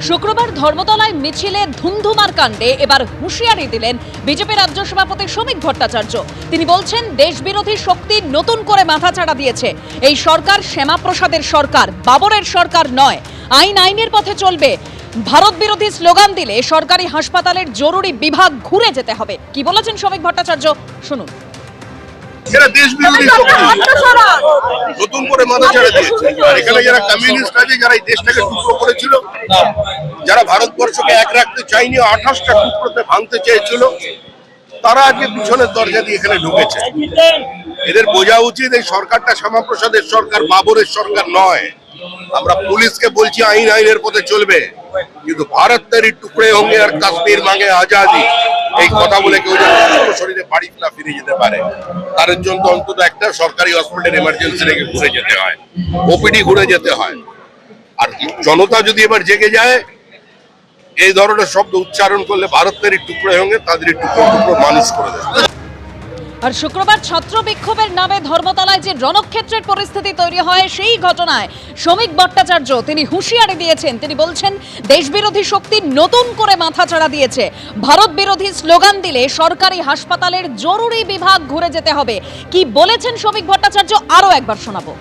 শুক্রবার ধর্মতলায় মিছিলে ধুমধুমার কাণ্ডে এবার হুঁশিয়ারি দিলেন বিজেপি রাজ্য সভাপতি শ্রমিক ভট্টাচার্য। তিনি বলছেন, দেশবিরোধী শক্তি নতুন করে মাথাচাড়া দিয়েছে। এই সরকার শ্যামাপ্রসাদের সরকার, বাবরের সরকার নয়। আইনের পথে চলবে। ভারত বিরোধী স্লোগান দিলে সরকারি হাসপাতালের জরুরি বিভাগ ঘুরে যেতে হবে। কি বলেছেন শ্রমিক ভট্টাচার্য, শুনুন। এরা দেশ বিরোধী শক্তি নতুন করে মাথা ছেড়ে দিয়েছে। আর এখানে যারা কমিউনিস্ট আছে, যারা এই দেশটাকে টুকরো করেছিল, যারা ভারতবর্ষকে এক রাখতে চায়নি, 28টা টুকরোতে ভাঙতে চেয়েছিল, তারা আজকে পিছনের দরজা দিয়ে এখানে ঢুকেছে। এদের বোঝা উচিত এই সরকারটা শ্যামাপ্রসাদের সরকার, বাবরের সরকার নয়। আমরা পুলিশকে বলছি আইনের পথে চলবে, কিন্তু ভারত তেরি টুকরে হোঙ্গে আর কাশ্মীর মাঙ্গে আজাদি, এই কথা বলে কেউ যেন শরীরে বাড়ি না ফিরে যেতে পারে, তার জন্য অন্তত একটা সরকারি হসপিটাল এমার্জেন্সি রেখে ঘুরে যেতে হয়, ওপিডি ঘুরে যেতে হয়। আর জনতা যদি এবার জেগে যায়, এই ধরনের শব্দ উচ্চারণ করলে ভারত তেরি টুকরে হোঙ্গে তাদের টুকরো টুকরো মানুষ করে দেবে। আর শুক্রবার ছাত্র বিক্ষোভের নামে ধর্মতলায় যে রণক্ষেত্রের পরিস্থিতি তৈরি হয়, সেই ঘটনায় শ্রমিক ভট্টাচার্য তিনি হুঁশিয়ারি দিয়েছেন। তিনি বলছেন, দেশবিরোধী শক্তি নতুন করে মাথাচাড়া দিয়েছে। ভারত বিরোধী স্লোগান দিলে সরকারি হাসপাতালের জরুরি বিভাগ ঘুরে যেতে হবে। কি বলেছেন শ্রমিক ভট্টাচার্য, আরো একবার শোনাবো।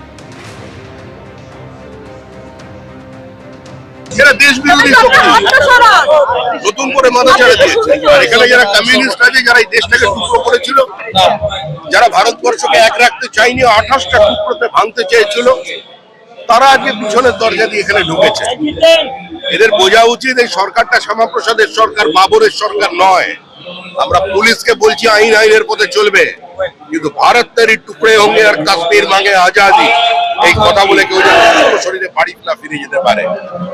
এরা দেশ বিরোধী শক্তি নতুন করে মাথা ছেড়ে দিয়েছে। আর এখানে যারা কমিউনিস্ট আছে, যারা এই দেশটাকে টুকরো করেছিল, যারা ভারতবর্ষকে এক রাখতে চায়নি, 28টা টুকরোতে ভাঙতে চেয়েছিল, তারা আজকে পিছনের দরজা দিয়ে এখানে ঢুকেছে। এদের বোঝা উচিত এই সরকারটা শ্যামাপ্রসাদের সরকার, বাবরের সরকার নয়। আমরা পুলিশকে বলছি আইনের পথে চলবে, কিন্তু ভারত তেরি টুকরে হোঙ্গে আর কাশ্মীর মাঙ্গে আজাদি, এই কথা বলে কেউ যেন শরীরে বাড়ি না ফিরে যেতে পারে,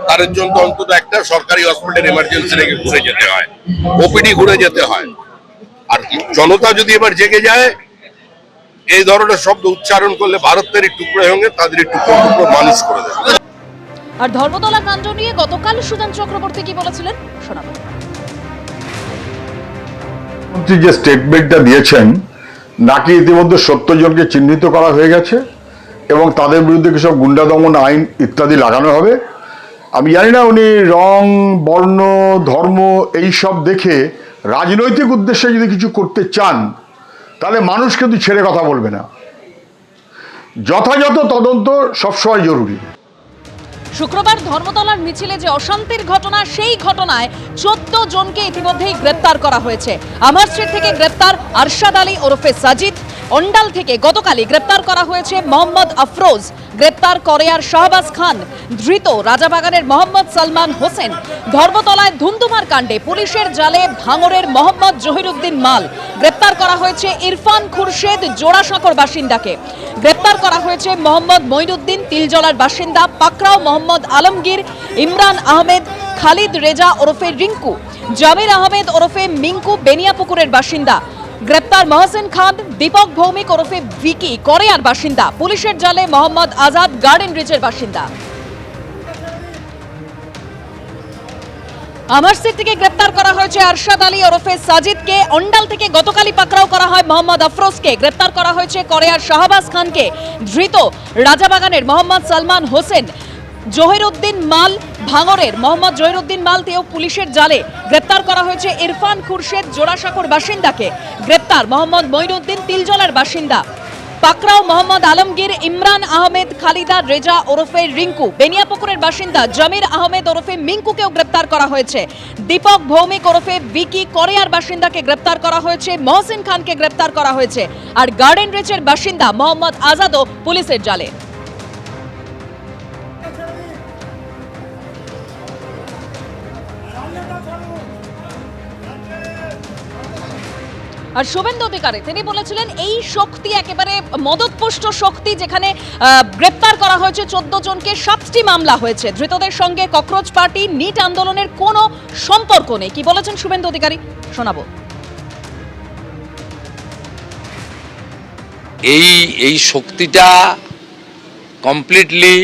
তার জন্য অন্তত একটা সরকারি হসপিটাল এমার্জেন্সি রেখে ঘুরে যেতে হয়, ওপিডি ঘুরে যেতে হয়। আর জনতা যদি এবার জেগে যায়, এই ধরনের শব্দ উচ্চারণ করলে ভারত তেরি টুকরে হোঙ্গে তাদের টুকরো টুকরো মানুষ করে দেবে। আর ধর্মতলা কাণ্ড নিয়ে গতকাল সুজন চক্রবর্তী কি বলেছিলেন, শোনাবো। যে স্টেটমেন্টটা দিয়েছেন, নাকি ইতিমধ্যে 70 জনকে চিহ্নিত করা হয়ে গেছে এবং তাদের বিরুদ্ধে কিসব গুন্ডা দমন আইন ইত্যাদি লাগানো হবে। আমি জানি না উনি রং, বর্ণ, ধর্ম এইসব দেখে রাজনৈতিক উদ্দেশ্যে যদি কিছু করতে চান, তাহলে মানুষ কিন্তু ছেড়ে কথা বলবে না। যথাযথ তদন্ত সবসময় জরুরি। শুক্রবার ধর্মতলার মিছিলে যে অশান্তির ঘটনা, সেই ঘটনায় 14 জনকে ইতিমধ্যেই গ্রেপ্তার করা হয়েছে। আমার স্ট্রিট থেকে গ্রেপ্তার আরশাদ আলী ওরফে সাজিদ। অন্ডাল থেকে গতকালই গ্রেপ্তার করা হয়েছে মোহাম্মদ আফরোজ। গ্রেপ্তার করেয়ার শাহবাজ খান। ধৃত রাজাবাগানের মোহাম্মদ সালমান হোসেন। ধর্মতলায় ধুমধুমার কাণ্ডে পুলিশের জালে ভাঙড়ের মোহাম্মদ জহিরুদ্দিন মাল। গ্রেপ্তার করা হয়েছে ইরফান খুরশেদ, জোড়াসাঁকোর বাসিন্দাকে। গ্রেপ্তার করা হয়েছে মোহাম্মদ মঈনুদ্দিন, তিলজলার বাসিন্দা। পাকরাও মোহাম্মদ আলমগীর, ইমরান আহমেদ, খালিদ রেজা ওরফে রিঙ্কু, জামির আহমেদ ওরফে মিঙ্কু, বেনিয়াপুকুরের বাসিন্দা। গ্রেপ্তার মহসেন খান, দীপক ভৌমিক ওরফে ভিকি, করেয়ার বাসিন্দা। পুলিশের জালে মোহাম্মদ আজাদ, গার্ডেন রিচের বাসিন্দা। আমার স্ট্রিট থেকে গ্রেপ্তার করা হয়েছে আরশাদ আলী ওরফে সাজিদকে। অন্ডাল থেকে গতকালই পাকড়াও করা হয় মোহাম্মদ আফরোজকে। গ্রেপ্তার করা হয়েছে করেয়ার শাহবাজ খানকে। ধৃত রাজাবাগানের মোহাম্মদ সালমান হোসেন। জহিরুদ্দিন মাল, ভাঙড়ের মোহাম্মদ জহিরুদ্দিন মাল তেও পুলিশের জালে। গ্রেপ্তার করা হয়েছে ইরফান খুরশেদ, জোড়াসাঁকোর বাসিন্দাকে। গ্রেপ্তার মোহাম্মদ মঈনুদ্দিন, তিলজলার বাসিন্দা। পাকরাও মোহাম্মদ আলমগীর, ইমরান আহমেদ, খালিদা রেজা ওরফে রিঙ্কু, বেনিয়াপুকুরের বাসিন্দা। জামির আহমেদ ওরফে মিঙ্কুকেও গ্রেপ্তার করা হয়েছে। দীপক ভৌমিক ওরফে ভিকি, করেয়ার বাসিন্দাকে গ্রেপ্তার করা হয়েছে। মহসিন খানকে গ্রেপ্তার করা হয়েছে। আর গার্ডেন রিচের বাসিন্দা মোহাম্মদ আজাদও পুলিশের জালে। আর শুভেন্দু অধিকারী তিনি বলেছিলেন, এই শক্তি একেবারে মদতপুষ্ট শক্তি, যেখানে গ্রেপ্তার করা হয়েছে 14 জনকে, 7টি মামলা হয়েছে। ধৃতদের সঙ্গে ককরোচ পার্টি, নিট আন্দোলনের কোনো সম্পর্ক নেই। কি বলেছেন শুভেন্দু অধিকারী, শোনাবো। এই শক্তিটা কমপ্লিটলি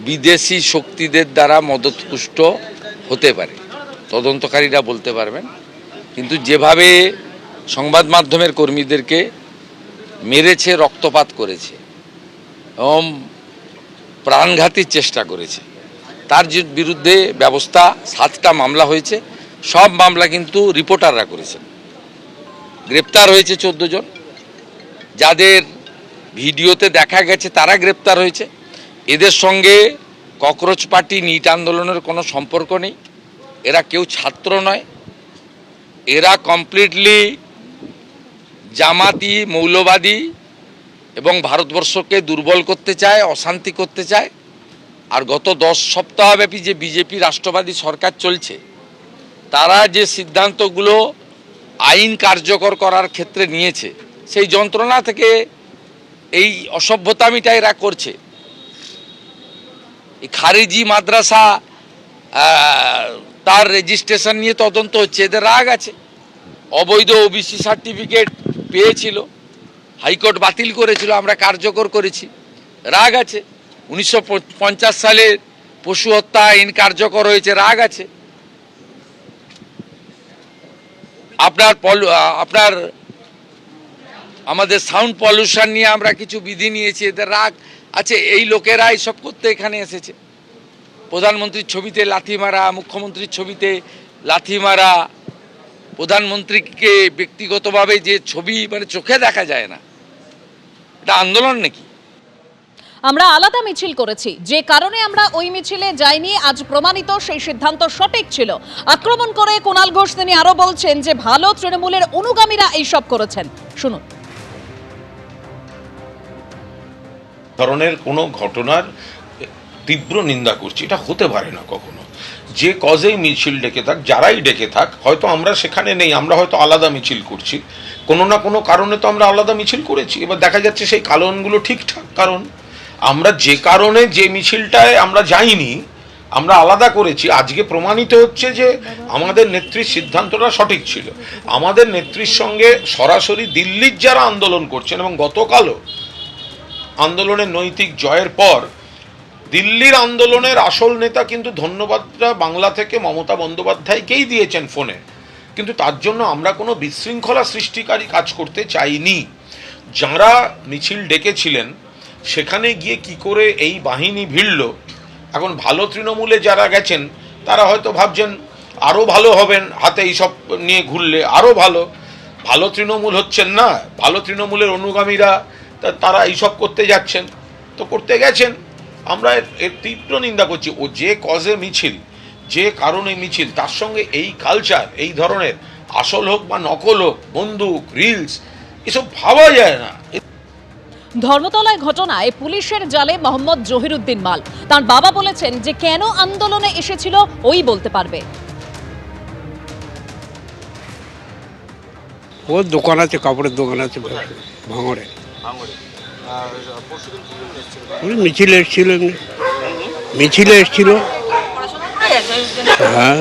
বিদেশি শক্তিদের দ্বারা মদতপুষ্ট হতে পারে, তদন্তকারীরা বলতে পারবেন। কিন্তু যেভাবে সংবাদ মাধ্যমের কর্মীদেরকে মেরেছে, রক্তপাত করেছে এবং প্রাণঘাতীর চেষ্টা করেছে, তার বিরুদ্ধে ব্যবস্থা 7টা মামলা হয়েছে, সব মামলা কিন্তু রিপোর্টাররা করেছেন। গ্রেপ্তার হয়েছে 14 জন, যাদের ভিডিওতে দেখা গেছে তারা গ্রেপ্তার হয়েছে। এদের সঙ্গে ককরোচ পার্টি নিট আন্দোলনের কোনো সম্পর্ক নেই, এরা কেউ ছাত্র নয়, এরা কমপ্লিটলি জামাতি মৌলবাদী এবং ভারতবর্ষকে দুর্বল করতে চায়, অশান্তি করতে চায়। আর গত 10 সপ্তাহব্যাপী যে বিজেপি রাষ্ট্রবাদী সরকার চলছে, তারা যে সিদ্ধান্তগুলো আইন কার্যকর করার ক্ষেত্রে নিয়েছে, সেই যন্ত্রণা থেকে এই অসভ্যতামিটা এরা করছে। এই খারিজি মাদ্রাসা তার রেজিস্ট্রেশন নিয়ে তদন্ত হচ্ছে, এদের রাগ আছে। অবৈধ ওবিসি সার্টিফিকেট পেয়েছিল, হাইকোর্ট বাতিল করেছিল, আমরা কার্যকর করেছি, রাগ আছে। 1950 সালের পশু হত্যা আইন কার্যকর হয়েছে, রাগ আছে। আপনার আমাদের সাউন্ড পলিউশন নিয়ে আমরা কিছু বিধি নিয়েছি, এদের রাগ আছে। এই লোকেরা এইসব করতে এখানে এসেছে। প্রধানমন্ত্রীর ছবিতে লাথি মারা, মুখ্যমন্ত্রীর ছবিতে লাথি মারা, প্রধানমন্ত্রীকে ব্যক্তিগতভাবে যে ছবি মানে চোখে দেখা যায় না, এটা আন্দোলন নাকি? আমরা আলাদা মিছিল করেছি, যে কারণে আমরা ওই মিছিলে যাইনি আজ প্রমাণিত সেই সিদ্ধান্ত সঠিক ছিল। আক্রমণ করে কুণাল ঘোষ তিনি আরো বলছেন যে ভালো তৃণমূলের অনুগামীরা এইসব করেছেন। শুনুন। ধরনের কোনো ঘটনার তীব্র নিন্দা করছি, এটা হতে পারে না কখনো। যে কজেই মিছিল ডেকে থাক, যারাই ডেকে থাক, হয়তো আমরা সেখানে নেই, আমরা হয়তো আলাদা মিছিল করছি, কোনো না কোনো কারণে তো আমরা আলাদা মিছিল করেছি। এবার দেখা যাচ্ছে সেই কারণগুলো ঠিকঠাক কারণ। আমরা যে কারণে যে মিছিলটায় আমরা যাইনি, আমরা আলাদা করেছি, আজকে প্রমাণিত হচ্ছে যে আমাদের নেত্রীর সিদ্ধান্তটা সঠিক ছিল। আমাদের নেত্রীর সঙ্গে সরাসরি দিল্লির যারা আন্দোলন করছেন, এবং গতকালও আন্দোলনের নৈতিক জয়ের পর দিল্লির আন্দোলনের আসল নেতা কিন্তু ধন্যবাদটা বাংলা থেকে মমতা বন্দ্যোপাধ্যায়কেই দিয়েছেন ফোনে, কিন্তু তার জন্য আমরা কোনো বিশৃঙ্খলা সৃষ্টিকারী কাজ করতে চাইনি। যারা মিছিল ডেকেছিলেন সেখানে গিয়ে কি করে এই বাহিনী ভিড়ল, এখন ভালো তৃণমূলে যারা গেছেন তারা হয়তো ভাবছেন আরও ভালো হবেন, হাতে এইসব নিয়ে ঘুরলে আরও ভালো। ভালো তৃণমূল হচ্ছেন না, ভালো তৃণমূলের অনুগামীরা তারা এইসব করতে যাচ্ছেন, তো করতে গেছেন। আমরা এর তীব্র নিন্দা করছি। ও যে কজে মিছিল, যে কারণে মিছিল, তার সঙ্গে এই কালচার, এই ধরনের আসল হোক বা নকল হোক, বন্দুক, রিলস, এসব ভাবা যায় না। ধর্মতলায় ঘটনায় পুলিশের জালে মোহাম্মদ জহিরুদ্দিন মাল। তার বাবা বলেছেন যে কেন আন্দোলনে এসেছিল ওই বলতে পারবে। ওর দোকান আছে, কাপড়ের দোকান আছে ভাঙড়ে। মিছিলে এসেছিল, মিছিলে এসেছিল। হ্যাঁ,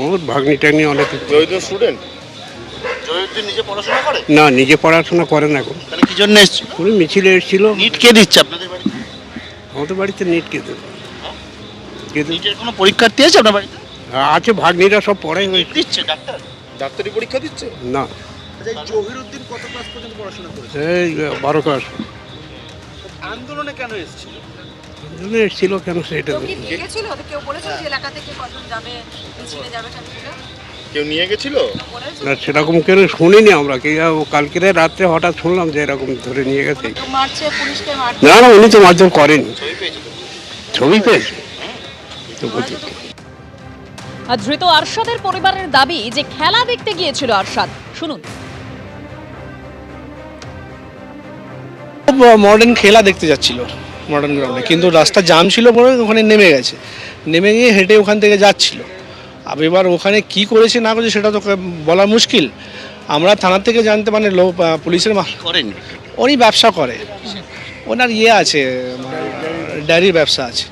ওর ভাগ্নি টাগ্নি অনেক। না, নিজে পড়াশোনা করে না এখন। কি জন্য এসেছিল? উনি মিছিলে এসেছিল। নিট কে দিচ্ছে আপনাদের বাড়িতে? আমাদের বাড়িতে নিট কে দেবে? নিটের কোনো পরীক্ষার্থী আছে আপনার বাড়িতে? আছে, ভাগ্নিরা সব পড়াই হয়েছে। দিচ্ছে ডাক্তার? ডাক্তারি পরীক্ষা দিচ্ছে না, জহিরুদ্দিন কত ক্লাস পর্যন্ত পড়াশোনা করেছে? এই 12 ক্লাস। আন্দোলনে কেন এসেছিল? এসেছিল কেন সেটা কেউ নিয়ে গেছিল না, সেরকম কেন শুনিনি আমরা। কালকে রাত্রে হঠাৎ শুনলাম যে এরকম ধরে নিয়ে গেছে। না না, উনি তো মারধর করেনি, ছবি পেয়েছে। আর ধৃত আরশাদের পরিবারের দাবি যে খেলা দেখতে গিয়েছিল আরশাদ। শুনুন। মডার্ন খেলা দেখতে যাচ্ছিল মডার্ন গ্রাউন্ডে, কিন্তু রাস্তা জাম ছিল বলে ওখানে নেমে গেছে, নেমে গিয়ে হেঁটে ওখান থেকে যাচ্ছিল। এবার ওখানে কি করেছে না করেছে সেটা তো বলা মুশকিল। আমরা থানা থেকে জানতে পারি, পুলিশের করেন উনি ব্যবসা করে, ওনার ইয়ে আছে, ডায়েরির ব্যবসা আছে।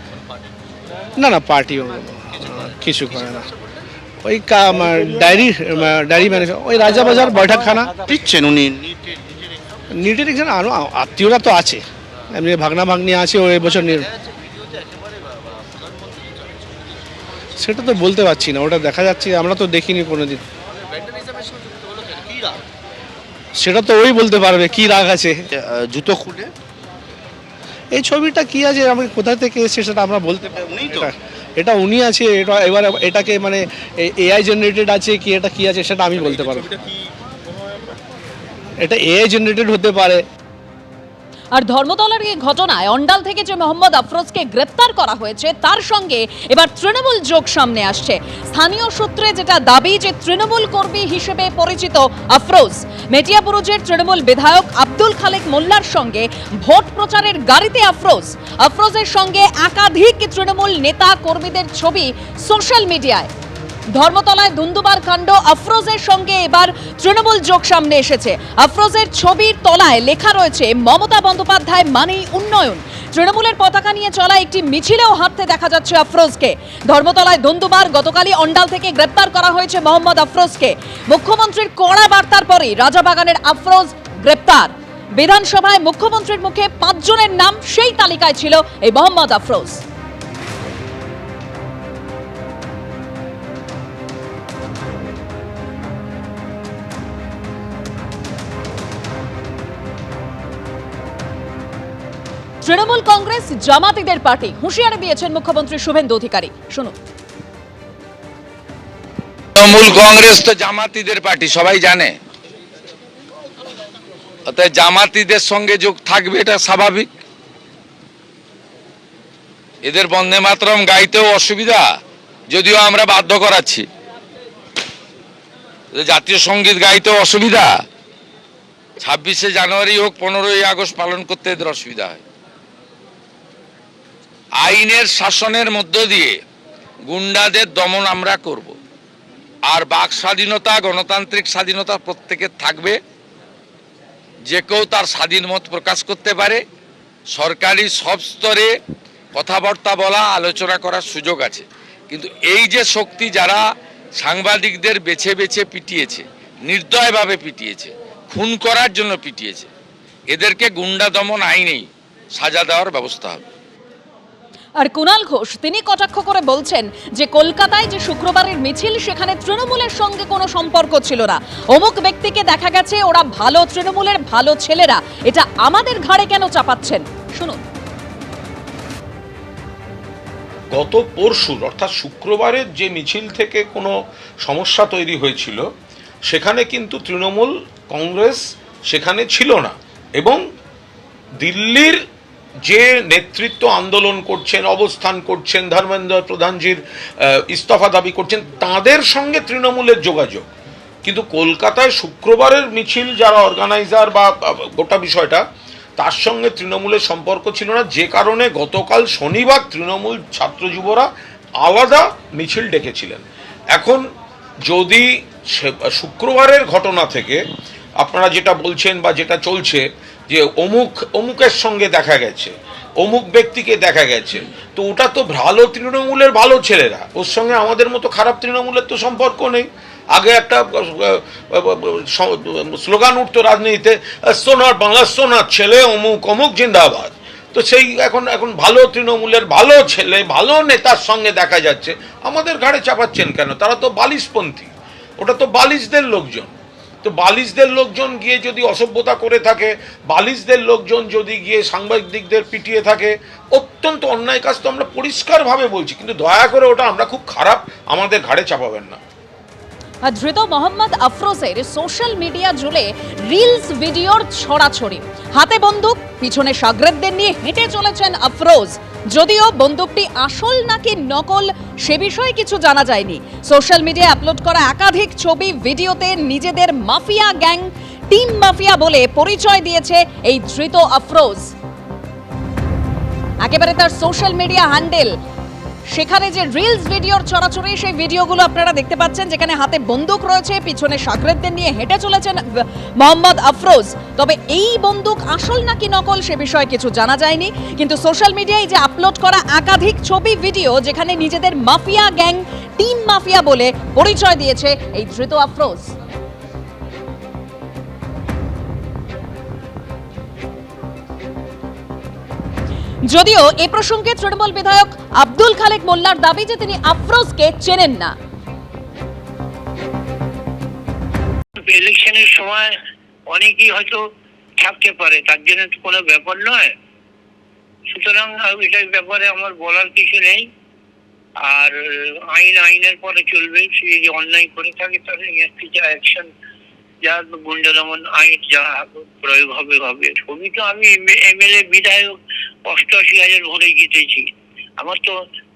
না না, পার্টিও কিছু করে না, ওই ডায়েরি ম্যানেজার, ওই রাজাবাজার বৈঠকখানা দিচ্ছেন উনি। নিটের এক্সাম আরও আত্মীয়রা তো আছে, এমনি ভাগনা ভাগ্নি আছে। ওই বছর সেটা তো বলতে পারছি না, ওটা দেখা যাচ্ছে, আমরা তো দেখিনি কোনোদিন। সেটা তো ওই বলতে পারবে কি রাগ আছে। জুতো খুলে এই ছবিটা কি আছে, আমি কোথা থেকে এসেছে সেটা আমরা বলতে পারি। উনি তো এটা উনি আছে, এটা এবার এটাকে মানে এআই জেনারেটেড আছে কি এটা কি আছে সেটা আমি বলতে পারবো। এটা এআই জেনারেটেড হতে পারে। আর ধর্মতলার এই ঘটনায় অন্ডাল থেকে যে মোহাম্মদ আফরোজকে গ্রেপ্তার করা হয়েছে তার সঙ্গে এবার তৃণমূল যোগ সামনে আসছে। স্থানীয় সূত্রে যেটা দাবি যে তৃণমূল কর্মী হিসেবে পরিচিত আফরোজ মেটিয়াবুরুজের তৃণমূল বিধায়ক আব্দুল খালেক মোল্লার সঙ্গে ভোট প্রচারের গাড়িতে আফরোজের সঙ্গে একাধিক তৃণমূল নেতা কর্মীদের ছবি সোশ্যাল মিডিয়ায়। ধর্মতলায় দুন্দুবার কাণ্ড, আফরোজের সঙ্গে এবার তৃণমূল যোগ সামনে এসেছে। আফরোজের ছবির তলায় লেখা রয়েছে মমতা বন্দ্যোপাধ্যায় মানেই উন্নয়ন। তৃণমূলের পতাকা নিয়ে চলা একটি মিছিলেও হাঁটতে দেখা যাচ্ছে আফরোজকে। ধর্মতলায় দুন্দুবার, গতকালই অন্ডাল থেকে গ্রেপ্তার করা হয়েছে মোহাম্মদ আফরোজকে। মুখ্যমন্ত্রীর কড়া বার্তার পরই রাজাবাগানের আফরোজ গ্রেপ্তার। বিধানসভায় মুখ্যমন্ত্রীর মুখে 5 জনের নাম, সেই তালিকায় ছিল এই মোহাম্মদ আফরোজ। তৃণমূল কংগ্রেস জামাতিদের পার্টি, হুঁশিয়ারি দিয়েছেন মুখ্যমন্ত্রী শুভেন্দু অধিকারী। শুনুন। তৃণমূল কংগ্রেস তো জামাতিদের পার্টি, সবাই জানে। অর্থাৎ জামাতিদের সঙ্গে যোগ থাকবে, এটা স্বাভাবিক। এদের বন্দে মাতরম গাইতেও অসুবিধা, যদিও আমরা বাধ্য করাচ্ছি। জাতীয় সঙ্গীত গাইতেও অসুবিধা। 26শে জানুয়ারি হোক 15ই আগস্ট পালন করতে এদের অসুবিধা হয়। আইনের শাসনের মধ্য দিয়ে গুন্ডাদের দমন আমরা করব। আর বাক স্বাধীনতা, গণতান্ত্রিক স্বাধীনতা প্রত্যেকের থাকবে। যে কেউ তার স্বাধীন মত প্রকাশ করতে পারে। সরকারি সব স্তরে কথাবার্তা বলা, আলোচনা করার সুযোগ আছে। কিন্তু এই যে শক্তি যারা সাংবাদিকদের বেছে বেছে পিটিয়েছে, নির্দয়ভাবে পিটিয়েছে, খুন করার জন্য পিটিয়েছে, এদেরকে গুন্ডা দমন আইনেই সাজা দেওয়ার ব্যবস্থা হবে। আর কুণাল ঘোষ তিনি কটাক্ষ করে বলছেন যে কলকাতায় যে শুক্রবারের মিছিল, সেখানে তৃণমূলের সঙ্গে কোনো সম্পর্ক ছিল না। অমুক ব্যক্তিকে দেখা গেছে, ওরা ভালো, তৃণমূলের ভালো ছেলেরা, এটা আমাদের ঘাড়ে কেন চাপাচ্ছেন? শুনুন। গত পরশুর অর্থাৎ শুক্রবারের যে মিছিল থেকে কোনো সমস্যা তৈরি হয়েছিল, সেখানে কিন্তু তৃণমূল কংগ্রেস সেখানে ছিল না। এবং দিল্লির যে নেতৃত্ব আন্দোলন করছেন, অবস্থান করছেন, ধর্মেন্দ্র প্রধানজির ইস্তফা দাবি করছেন, তাদের সঙ্গে তৃণমূলের যোগাযোগ। কিন্তু কলকাতায় শুক্রবারের মিছিল যারা অর্গানাইজার বা গোটা বিষয়টা, তার সঙ্গে তৃণমূলের সম্পর্ক ছিল না। যে কারণে গতকাল শনিবার তৃণমূল ছাত্র যুবরা আলাদা মিছিল ডেকেছিলেন। এখন যদি শুক্রবারের ঘটনা থেকে আপনারা যেটা বলছেন বা যেটা চলছে যে অমুকের সঙ্গে দেখা গেছে, অমুক ব্যক্তিকে দেখা গেছে, তো ওটা তো ভালো তৃণমূলের ভালো ছেলেরা, ওর সঙ্গে আমাদের মতো খারাপ তৃণমূলের তো সম্পর্ক নেই। আগে একটা স্লোগান উঠতো রাজনীতিতে, সোনার বাংলা, সোনার ছেলে, অমুক অমুক জিন্দাবাদ। তো সেই এখন ভালো তৃণমূলের ভালো ছেলে, ভালো নেতার সঙ্গে দেখা যাচ্ছে, আমাদের ঘাড়ে চাপাচ্ছেন কেন? তারা তো বালিশপন্থী, ওটা তো বালিশদের লোকজন। তো বালিশদের লোকজন গিয়ে যদি অসভ্যতা করে থাকে, বালিশদের লোকজন যদি গিয়ে সাংবাদিকদের পিটিয়ে থাকে, অত্যন্ত অন্যায় কাজ। তো আমরা পরিষ্কারভাবে বলছি, কিন্তু দয়া করে ওটা আমরা খুব খারাপ আমাদের ঘাড়ে চাপাবেন না। ধৃত মোহাম্মদ আফরোজের সোশ্যাল মিডিয়া জুড়ে রিলস ভিডিওর ছড়াছড়ি। হাতে বন্দুক, পিছনে সাগরেদদের নিয়ে হেঁটে চলেছেন আফরোজ। যদিও বন্দুকটি আসল নাকি নকল সে বিষয়ে কিছু জানা যায়নি। সোশ্যাল মিডিয়ায় আপলোড করা একাধিক ছবি, ভিডিওতে নিজেদের মাফিয়া গ্যাং, টিম মাফিয়া বলে পরিচয় দিয়েছে এই ধৃত আফরোজ। একেবারে তার সোশ্যাল মিডিয়া হ্যান্ডেল, সেখানে যে রিলস ভিডিওর ছড়াছড়ি, সেই ভিডিওগুলো আপনারা দেখতে পাচ্ছেন, যেখানে হাতে বন্দুক রয়েছে, পিছনে সাগরেদদের নিয়ে হেঁটে চলেছেন মোহাম্মদ আফরোজ। তবে এই বন্দুক আসল নাকি নকল সে বিষয়ে কিছু জানা যায়নি। কিন্তু সোশ্যাল মিডিয়ায় যে আপলোড করা একাধিক ছবি, ভিডিও, যেখানে নিজেদের মাফিয়া গ্যাং, টিম মাফিয়া বলে পরিচয় দিয়েছে এই ধৃত আফরোজ। যদিও এ প্রসঙ্গে তৃণমূল বিধায়ক আব্দুল খালেক মোল্লার দাবি যে তিনি আফরোজকে চেনেন না। ইলেকশনের সময় অনেকেই হয়তো থাকতে পারে, তার জন্য কোনো ব্যাপার নয়। সুতরাং এটার ব্যাপারে আমার বলার কিছু নেই। আর আইনের পরে চলবে। সে যে অন্যায় করে থাকে তার যা অ্যাকশন, যা গুন্ডা দমন আইন যা প্রয়োগ হবে হবে। ছবি তো আমি এমএলএ বিধায়ক 88,000 ভোটে জিতেছি। আমার তো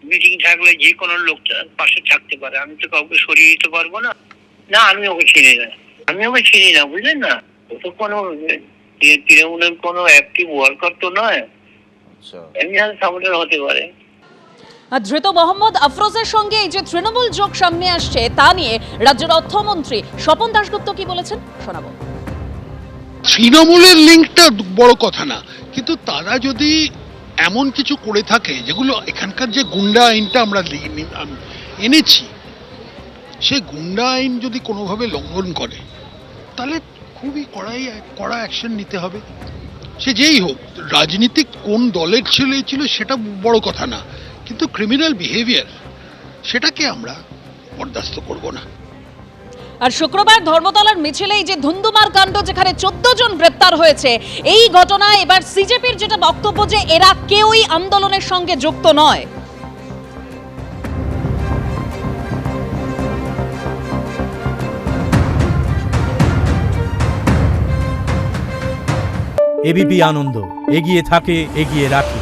মিটিং থাকলে যে কোনো লোক পাশে থাকতে পারে, আমি তো কাউকে সরিয়ে দিতে পারবো না। না, আমি ওকে চিনি না, বুঝলেন না? ও তো কোনো তৃণমূলের কোনো অ্যাক্টিভ ওয়ার্কার তো নয়, এমনি সাপোর্টার হতে পারে। আর ধৃত মোহাম্মদ আফরোজের সঙ্গে এই যে তৃণমূল যোগ সামনে আসছে তা নিয়ে রাজ্যের অর্থমন্ত্রী স্বপন দাশগুপ্ত কি বলেছেন শোনাবো। তৃণমূলের লিঙ্কটা বড় কথা না, কিন্তু তারা যদি এমন কিছু করে থাকে যেগুলো এখানকার যে গুন্ডা আইনটা আমরা এনেছি, সে গুন্ডা আইন যদি কোনোভাবে লঙ্ঘন করে তাহলে খুবই কড়া অ্যাকশন নিতে হবে। সে যেই হোক, রাজনীতিক কোন দলের ছিল সেটা বড় কথা না, কিন্তু ক্রিমিনাল বিহেভিয়ার সেটাকে আমরা বরদাস্ত করব না। আর শুক্রবার ধর্মতলার মিছিলেই যে ধুন্ধুমার কাণ্ড, যেখানে 14 জন গ্রেপ্তার হয়েছে, এই ঘটনায় এবার সিজেপির যেটা বক্তব্য যে এরা কেউই আন্দোলনের সঙ্গে যুক্ত নয়। এবিপি আনন্দ, এগিয়ে থাকে, এগিয়ে রাখে।